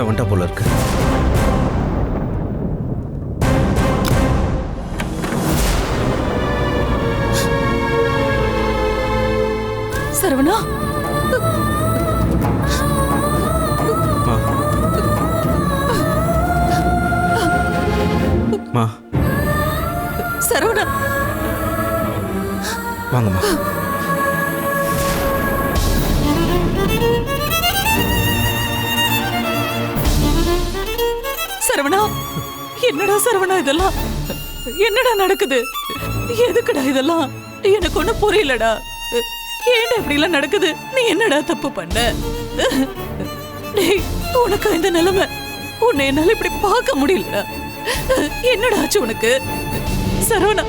தனியா வந்துட்டா போல இருக்கு. சரவணா, மா சரவணா, வாங்கம்மா. சரவணா, என்னடா சரவணா இதெல்லாம்? என்னடா நடக்குது? எதுக்குடா இதெல்லாம்? எனக்கு ஒண்ணும் புரியலடா. ஏன்டா இப்படி எல்லாம் நடக்குது? நீ என்னடா தப்பு பண்ண? டேய், உனக்கு இந்த நிலைமை, உன்னை என்னால இப்படி பார்க்க முடியலடா. என்னடா ஆச்சு உனக்கு? சரவணா,